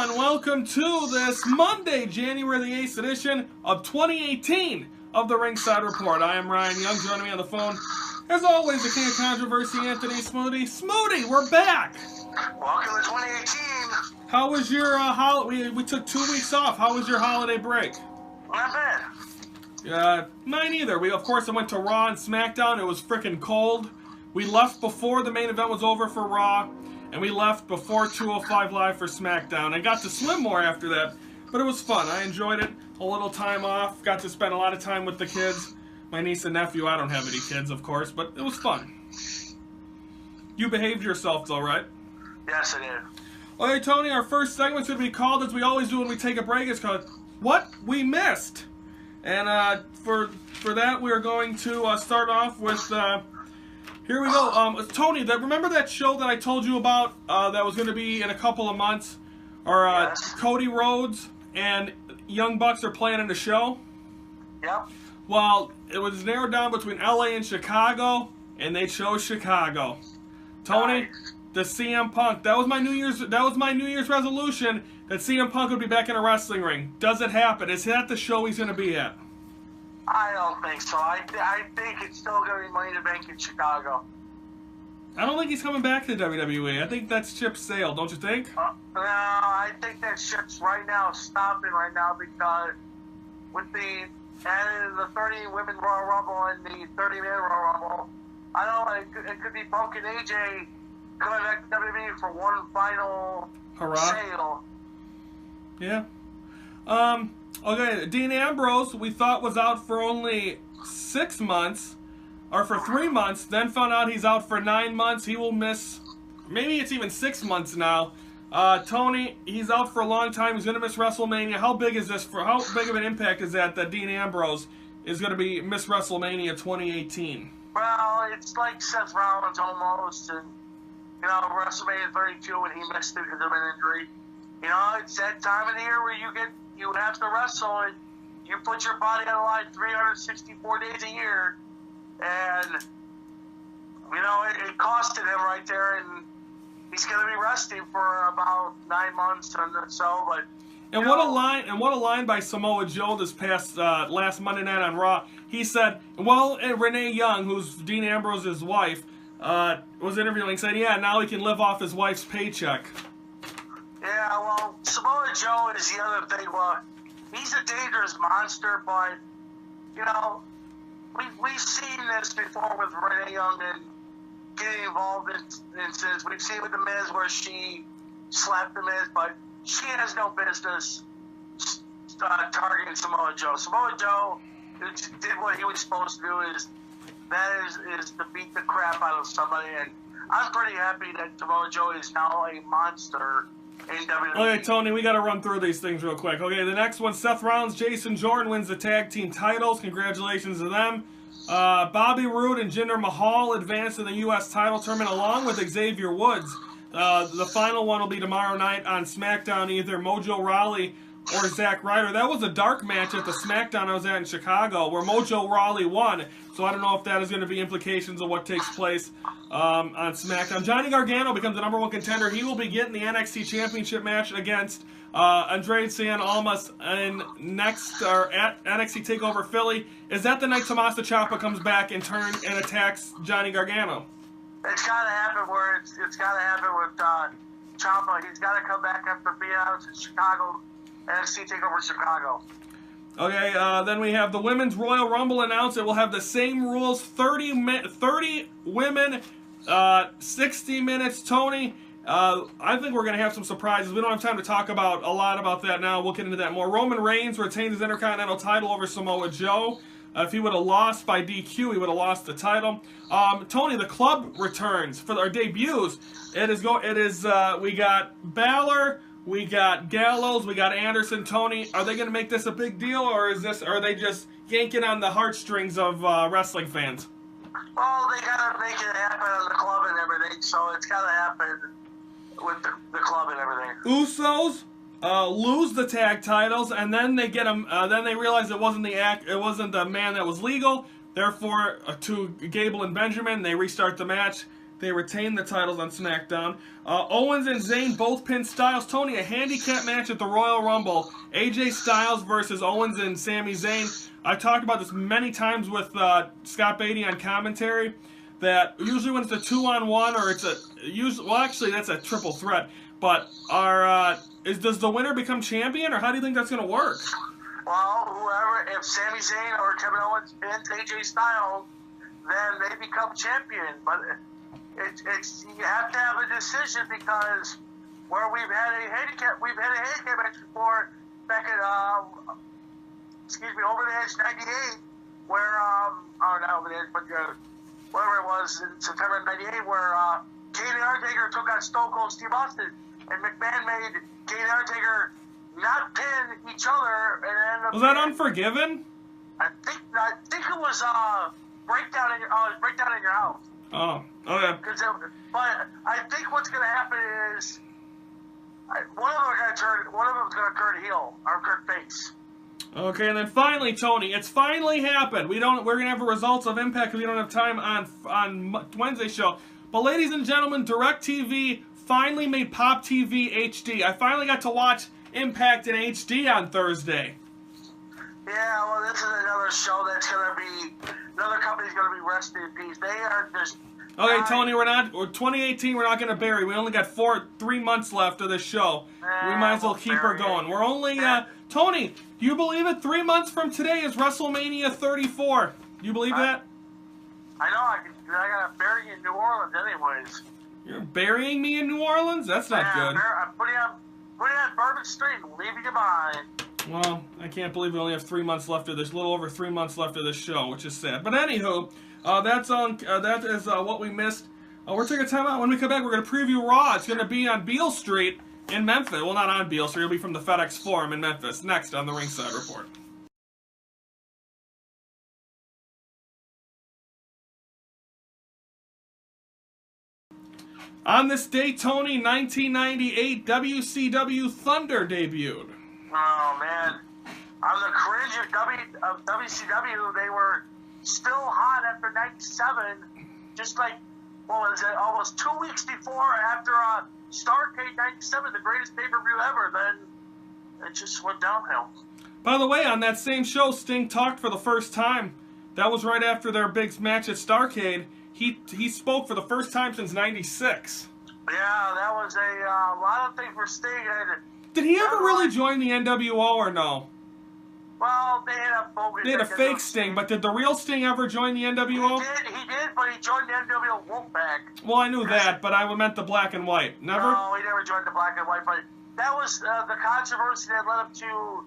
everyone, welcome to this Monday, January the 8th edition of 2018 of the Ringside Report. I am Ryan Young, joining me on the phone, as always, the king of controversy, Anthony Smoody. Smoody, we're back! Welcome to 2018! How was your, we took 2 weeks off. How was your holiday break? Not bad. Mine either. We, of course, I went to Raw and Smackdown. It was frickin' cold. We left before the main event was over for Raw, and we left before 205 Live for Smackdown. I got to swim more after that, but it was fun. I enjoyed it. A little time off. Got to spend a lot of time with the kids. My niece and nephew. I don't have any kids, of course, but it was fun. You behaved yourself, though, right? Yes, I did. Okay, Tony, our first segment's going to be called, as we always do when we take a break, it's called What We Missed. And for that, we are going to start off with... here we go. Tony, remember that show that I told you about that was going to be in a couple of months? Or Yes. Cody Rhodes and Young Bucks are playing in a show? Yep. Well, it was narrowed down between LA and Chicago, and they chose Chicago. Tony, Nice. the CM Punk. That was my New Year's resolution, that CM Punk would be back in a wrestling ring. Does it happen? Is that the show he's going to be at? I don't think so. I think it's still going to be Money in the Bank in Chicago. I don't think he's coming back to WWE. I think that's Chip Sale, don't you think? No, I think that shit's right now stopping right now because with the 30 women Royal Rumble and the 30 man Royal Rumble, I don't know, it could be Punk and AJ coming back to WWE for one final Hurrah. sale. Yeah. Okay, Dean Ambrose, we thought was out for only 6 months, or for 3 months, then found out he's out for 9 months. He will miss, maybe it's even 6 months now. Tony, he's out for a long time. He's going to miss WrestleMania. How big is this how big of an impact is that Dean Ambrose is going to be miss WrestleMania 2018? Well, it's like Seth Rollins almost, and WrestleMania 32 when he missed it because of an injury. It's that time of the year where you have to wrestle and you put your body on the line 364 days a year, and it costed him right there, and he's going to be resting for about 9 months or so. But what a line by Samoa Joe this past last Monday night on Raw. He said, and Renee Young, who's Dean Ambrose's wife, was interviewing, said, yeah, now he can live off his wife's paycheck. Yeah, well, Samoa Joe is the other thing. Well, he's a dangerous monster, but, we've seen this before with Renee Young and getting involved in incidents. We've seen with The Miz where she slapped The Miz, but she has no business targeting Samoa Joe. Samoa Joe did what he was supposed to do, is to beat the crap out of somebody, and I'm pretty happy that Samoa Joe is now a monster in WWE. Okay, Tony, we got to run through these things real quick. Okay, the next one, Seth Rollins, Jason Jordan wins the tag team titles. Congratulations to them. Bobby Roode and Jinder Mahal advance to the U.S. title tournament along with Xavier Woods. The final one will be tomorrow night on SmackDown, either Mojo Rawley or Zack Ryder. That was a dark match at the SmackDown I was at in Chicago where Mojo Rawley won. So I don't know if that is going to be implications of what takes place on SmackDown. Johnny Gargano becomes the #1 contender. He will be getting the NXT Championship match against Andrade Cien Almas at NXT TakeOver Philly. Is that the night Tommaso Ciampa comes back and attacks Johnny Gargano? It's got to happen where it's got to happen with Ciampa. He's got to come back after being out in Chicago, NXT TakeOver Chicago. Okay, then we have the Women's Royal Rumble announced. It will have the same rules, 30 women, 60 minutes. Tony, I think we're going to have some surprises. We don't have time to talk about a lot about that now. We'll get into that more. Roman Reigns retains his Intercontinental title over Samoa Joe. If he would have lost by DQ, he would have lost the title. Tony, the club returns for our debuts. We got Balor, we got Gallows, we got Anderson. Tony, are they going to make this a big deal, or are they just yanking on the heartstrings of wrestling fans? Well, they got to make it happen on the club and everything, so it's got to happen with the club and everything. Usos lose the tag titles, and then they get them. Then they realize it wasn't the man that was legal. Therefore, to Gable and Benjamin, they restart the match. They retained the titles on SmackDown. Owens and Zayn both pinned Styles. Tony, a handicap match at the Royal Rumble. AJ Styles versus Owens and Sami Zayn. I've talked about this many times with Scott Beatty on commentary, that usually when it's a 2-on-1 or it's well, actually that's a triple threat. But does the winner become champion, or how do you think that's going to work? Well, whoever, if Sami Zayn or Kevin Owens pins AJ Styles, then they become champion. But it's you have to have a decision, because where we've had a handicap match before back at over the Edge '98, where not over the Edge, but whatever it was in September '98, where Kane and Undertaker took out Stone Cold Steve Austin, and McMahon made Kane and Undertaker not pin each other, and was that Unforgiven? I think it was breakdown in your house. Oh, okay. But I think what's going to happen is one of them's going to turn heel or turn face. Okay, and then finally, Tony, it's finally happened. We're going to have the results of Impact because we don't have time on Wednesday's show. But ladies and gentlemen, DirecTV finally made Pop TV HD. I finally got to watch Impact in HD on Thursday. Yeah, well, this is another show that's going to be, another company's going to be resting in peace. They are just... Okay, Tony, 2018, we're not going to bury. We only got 3 months left of this show. We might as well keep her going. We're only, Tony, do you believe it? 3 months from today is WrestleMania 34. Do you believe that? I know, I got to bury you in New Orleans anyways. You're burying me in New Orleans? That's not good. I'm putting on Bourbon Street and leaving you behind. Well, I can't believe we only have 3 months left of this, a little over 3 months left of this show, which is sad. But anywho, that is what we missed. We're taking a time out. When we come back, we're going to preview Raw. It's going to be on Beale Street in Memphis. Well, not on Beale Street. It'll be from the FedEx Forum in Memphis. Next on the Ringside Report. On this day, Tony, 1998, WCW Thunder debuted. Oh, man. On the cringe of WCW, they were still hot after 97. Just like, what was it, almost 2 weeks before, after Starrcade 97, the greatest pay-per-view ever. Then it just went downhill. By the way, on that same show, Sting talked for the first time. That was right after their big match at Starrcade. He spoke for the first time since 96. Yeah, that was a lot of things for Sting. Did he ever really join the NWO or no? Well, they had a bogus. They had a fake Sting, but did the real Sting ever join the NWO? He did, but he joined the NWO Wolfpack. Well, I knew that, but I meant the black and white. Never? No, he never joined the black and white, but that was the controversy that led up to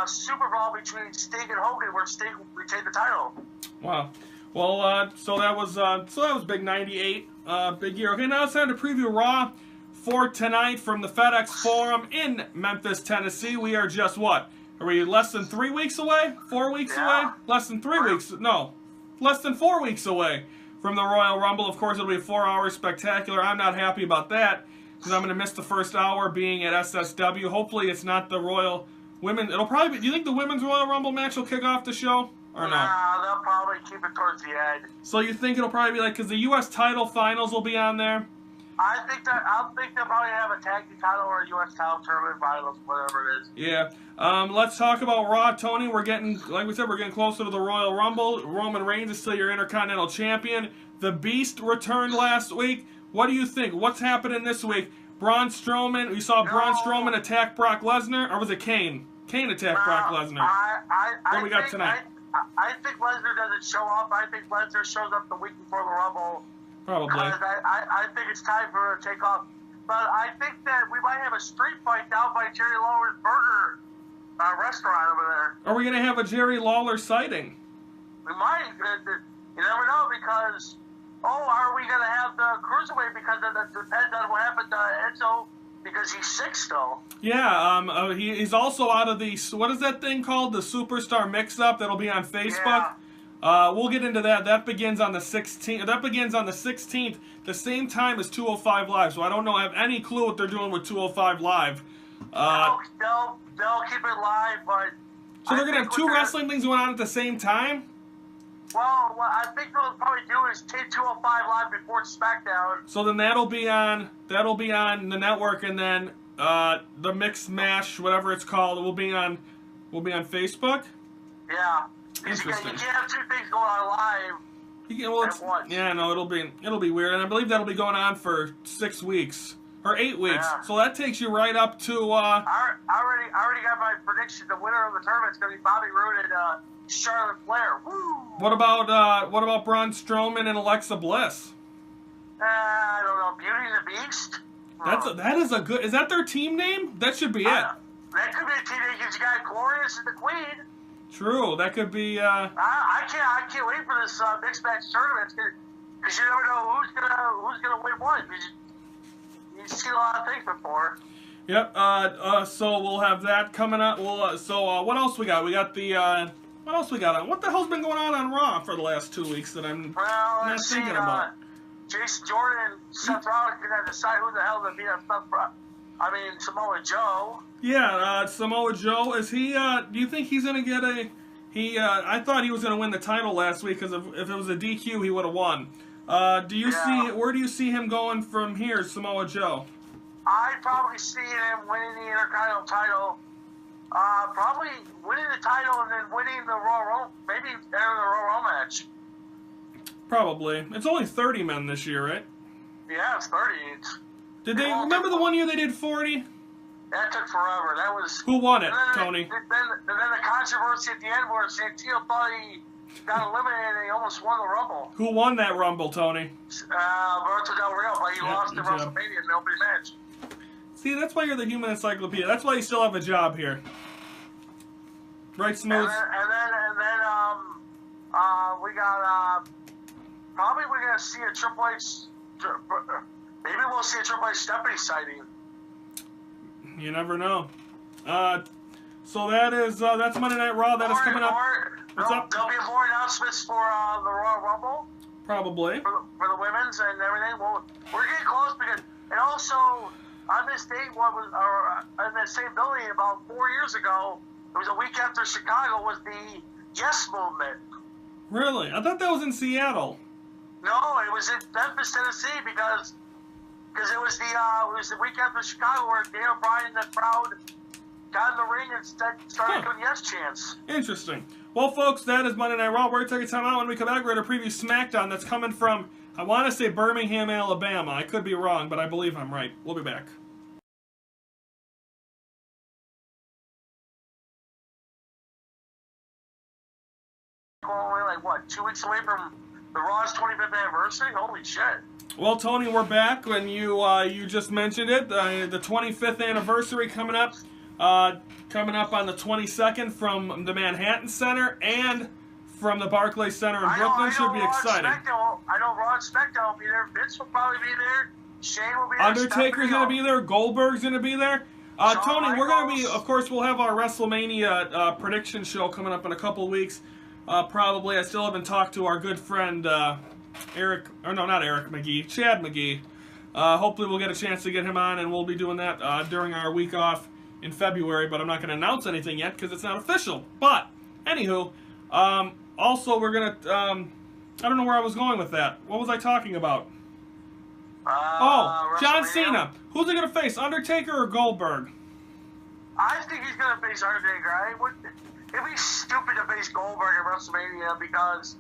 Super Bowl between Sting and Hogan, where Sting retained the title. Wow. Well, so that was big 98, big year. Okay, now it's time to preview Raw for tonight from the FedEx Forum in Memphis, Tennessee. We are just what? Are we less than 3 weeks away? 4 weeks away? Less than 3 weeks? No, less than 4 weeks away from the Royal Rumble. Of course, it'll be a 4-hour spectacular. I'm not happy about that because I'm going to miss the first hour being at SSW. Hopefully, it's not the Royal Women. It'll probably be. Do you think the Women's Royal Rumble match will kick off the show? Or no? Nah, they'll probably keep it towards the end. So you think it'll probably be like, because the U.S. title finals will be on there? I think they'll probably have a tag team title or a U.S. title tournament finals, whatever it is. Yeah. Let's talk about Raw, Tony. We're getting, like we said, we're getting closer to the Royal Rumble. Roman Reigns is still your Intercontinental Champion. The Beast returned last week. What do you think? What's happening this week? Braun Strowman. We saw Braun Strowman attack Brock Lesnar, or was it Kane? Kane attacked Brock Lesnar. What do we got tonight? I think Lesnar doesn't show up. I think Lesnar shows up the week before the Rumble. Probably. I think it's time for him to take off. But I think that we might have a street fight down by Jerry Lawler's Burger restaurant over there. Are we going to have a Jerry Lawler sighting? We might. You never know because, are we going to have the Cruiserweight because it depends on what happened to Enzo because he's sick still. Yeah, he's also out of the, what is that thing called? The Superstar Mix-Up that'll be on Facebook. Yeah. We'll get into that. That begins on the 16th. That begins on the 16th, the same time as 205 Live. So I don't know. I have any clue what they're doing with 205 Live. They'll keep it live, but so they're gonna have two wrestling things going on at the same time. Well, what I think they'll probably do is take 205 live before Smackdown. So then that'll be on the network, and then the Mix Mash, whatever it's called, will be on Facebook. Yeah. Interesting. You can't have two things going on live. Yeah, no, it'll be weird, and I believe that'll be going on for 6 weeks or 8 weeks. Yeah. So that takes you right up to. I already got my prediction. The winner of the tournament is going to be Bobby Roode and Charlotte Flair. Woo! What about Braun Strowman and Alexa Bliss? I don't know. Beauty and the Beast. That is a good. Is that their team name? That should be it. That could be a team name because you got Glorious and the Queen. True. That could be. I can't wait for this mixed match tournament because you never know who's gonna win what. You've seen a lot of things before. Yep. So we'll have that coming up. What else we got? We got the. What else we got on? What the hell's been going on Raw for the last 2 weeks that I'm not thinking about? Jason Jordan and Seth Rollins are gonna decide who the hell to beat up Samoa Joe. Yeah, Samoa Joe, is he, do you think he's going to get I thought he was going to win the title last week, because if it was a DQ, he would have won. Where do you see him going from here, Samoa Joe? I probably see him winning the Intercontinental title, probably winning the title and then winning the Royal Rumble, maybe entering the Royal Rumble match. Probably. It's only 30 men this year, right? Yeah, it's 30. Did they remember the one year they did 40? That took forever. That was. Who won it, Tony? Then the controversy at the end where Santino thought he got eliminated and he almost won the Rumble. Who won that Rumble, Tony? Roberto Del Rio, but he lost in WrestleMania in the opening match. See, that's why you're the human encyclopedia. That's why you still have a job here. Right, Smooth? And then we got probably we're gonna see a Triple H. Maybe we'll see a Triple H Stephanie sighting. You never know. So that's Monday Night Raw. That is coming up. What's up? There'll be more announcements for the Royal Rumble. Probably. For the women's and everything. Well, we're getting close and also on this date, in the same building about 4 years ago, it was a week after Chicago, was the Yes Movement. Really? I thought that was in Seattle. No, it was in Memphis, Tennessee, because it was the week after Chicago where Daniel Bryan and the crowd got in the ring and started doing yes chants. Interesting. Well, folks, that is Monday Night Raw. We're going to take a time out. When we come back, we're going to preview Smackdown. That's coming from, I want to say Birmingham, Alabama. I could be wrong, but I believe I'm right. We'll be back. Only like, what, 2 weeks away from the Raw's 25th anniversary? Holy shit. Well, Tony, we're back. When you just mentioned it, the 25th anniversary coming up on the 22nd from the Manhattan Center and from the Barclays Center in Brooklyn. Should be exciting. I know Raw and Smackdown will be there. Vince will probably be there. Shane will be there. Undertaker's going to be there. Goldberg's going to be there. Tony, we're going to be, of course, we'll have our WrestleMania prediction show coming up in a couple weeks. Probably. I still haven't talked to our good friend Chad McGee. Hopefully we'll get a chance to get him on, and we'll be doing that during our week off in February, but I'm not going to announce anything yet because it's not official. But, anywho, also we're going to, I don't know where I was going with that. What was I talking about? John Cena. Who's he going to face, Undertaker or Goldberg? I think he's going to face Undertaker. It'd be stupid to face Goldberg at WrestleMania because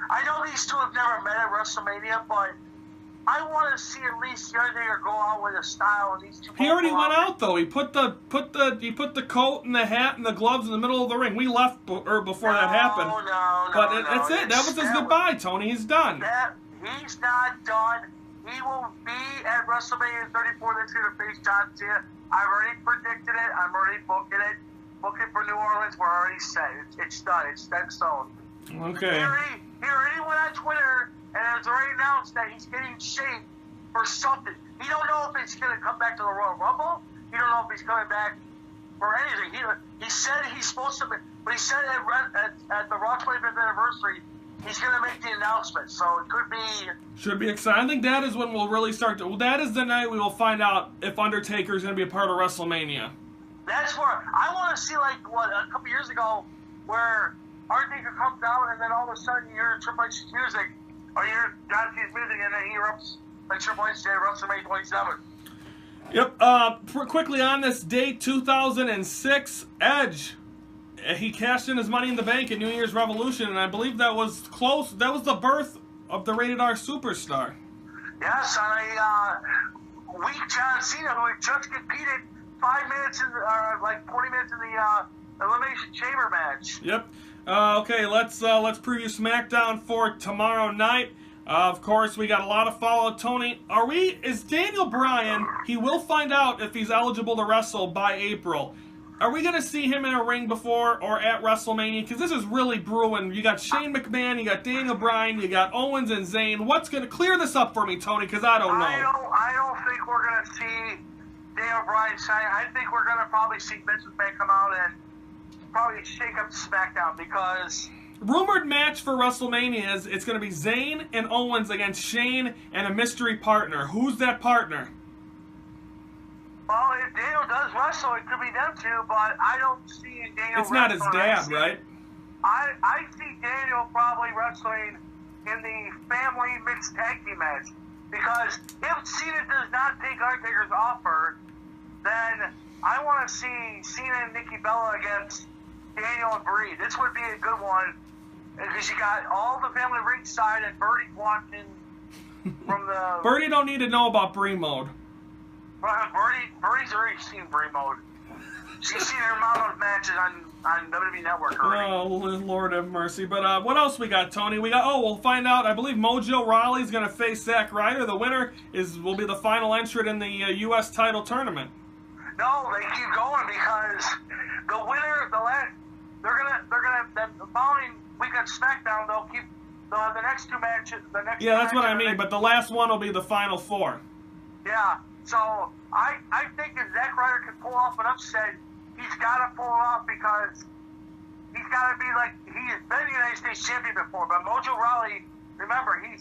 I know these two have never met at WrestleMania, but I want to see at least the Undertaker go out with a style. And these two. He already went out though. He put the coat and the hat and the gloves in the middle of the ring. We left before that happened. That's it. That was his goodbye, Tony. He's done. He's not done. He will be at WrestleMania 34. That's going to face John Cena. I've already predicted it. I'm already booking it. Booking for New Orleans. We're already set. It's done. It's set in stone. Okay. He already went on Twitter and has already announced that he's getting shape for something. He don't know if he's going to come back to the Royal Rumble. He don't know if he's coming back for anything. He said he's supposed to be, but he said at the Raw 25th anniversary, he's going to make the announcement. So it could be... Should be exciting. I think that is when we'll really start to... Well, that is the night we will find out if Undertaker is going to be a part of WrestleMania. That's where... I want to see, like, a couple years ago, where Undertaker comes out, and then all of a sudden you hear Triple H's music, or you hear John Cena's music, and then he erupts like Triple H did at WrestleMania 27. Yep. Quickly on this date, 2006, Edge. He cashed in his Money in the Bank at New Year's Revolution, and I believe that was close. That was the birth of the Rated R Superstar. Yes, on a weak John Cena who had just competed 5 minutes in, like 40 minutes in the Elimination Chamber match. Yep. Okay, let's preview SmackDown for tomorrow night. Of course, we got a lot of follow. Tony, is Daniel Bryan, he will find out if he's eligible to wrestle by April. Are we going to see him in a ring before or at WrestleMania? Because this is really brewing. You got Shane McMahon, you got Daniel Bryan, you got Owens and Zayn. What's going to clear this up for me, Tony? Because I don't know. I don't think we're going to see Daniel Bryan sign. I think we're going to probably see Vince McMahon come out and probably shake up SmackDown because... Rumored match for WrestleMania is it's going to be Zayn and Owens against Shane and a mystery partner. Who's that partner? Well, if Daniel does wrestle, it could be them two, but I don't see Daniel. It's not his dad, right? I see Daniel probably wrestling in the family mixed tag team match because if Cena does not take Undertaker's offer, then I want to see Cena and Nikki Bella against Daniel and Brie. This would be a good one because you got all the family ringside and Birdie watching from the. Birdie don't need to know about Brie mode. Birdie's already seen Brie mode. She's seen her amount of matches on WWE Network already. Oh, Lord have mercy. But what else we got, Tony? We'll find out. I believe Mojo Rawley's going to face Zack Ryder. The winner will be the final entrant in the U.S. title tournament. No, they keep going because the winner, they're gonna the following week on SmackDown, they'll have the next two matches. Yeah, that's what I mean. But the last one will be the final four. Yeah. So I think if Zack Ryder can pull off an upset, he's got to pull it off because he's got to be like he's been the United States champion before. But Mojo Rawley, remember, he's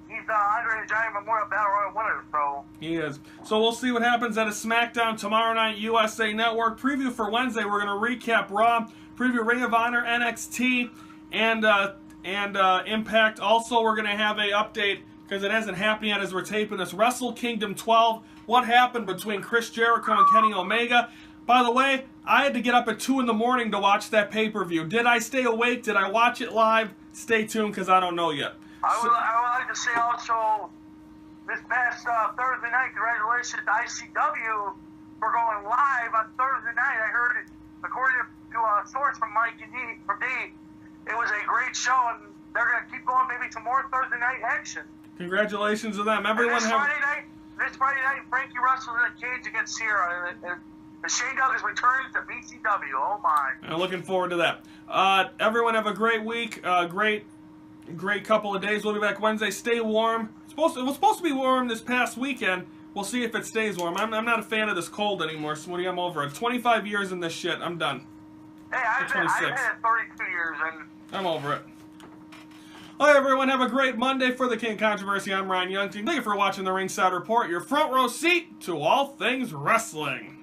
the Andre the Giant Memorial Battle Royal winner. So he is. So we'll see what happens at a SmackDown tomorrow night, USA Network. Preview for Wednesday. We're going to recap Raw, preview Ring of Honor, NXT, and Impact. Also, we're going to have a update. Because it hasn't happened yet as we're taping this. Wrestle Kingdom 12. What happened between Chris Jericho and Kenny Omega? By the way, I had to get up at 2 in the morning to watch that pay-per-view. Did I stay awake? Did I watch it live? Stay tuned because I don't know yet. I would like to say also, this past Thursday night, congratulations to ICW for going live on Thursday night. I heard it, according to a source from Mike and D, it was a great show, and they're going to keep going maybe some more Thursday night action. Congratulations to them. This Friday night, Frankie wrestles in a cage against Sierra. And Shane Douglas returns to BCW. Oh, my. I'm looking forward to that. Everyone have a great week. Great couple of days. We'll be back Wednesday. Stay warm. It was supposed to be warm this past weekend. We'll see if it stays warm. I'm not a fan of this cold anymore, Smoody. I'm over it. 25 years in this shit. I'm done. Hey, I've been at 32 years, and I'm over it. All right, everyone, have a great Monday for the King Controversy. I'm Ryan Youngton. Thank you for watching the Ringside Report, your front row seat to all things wrestling.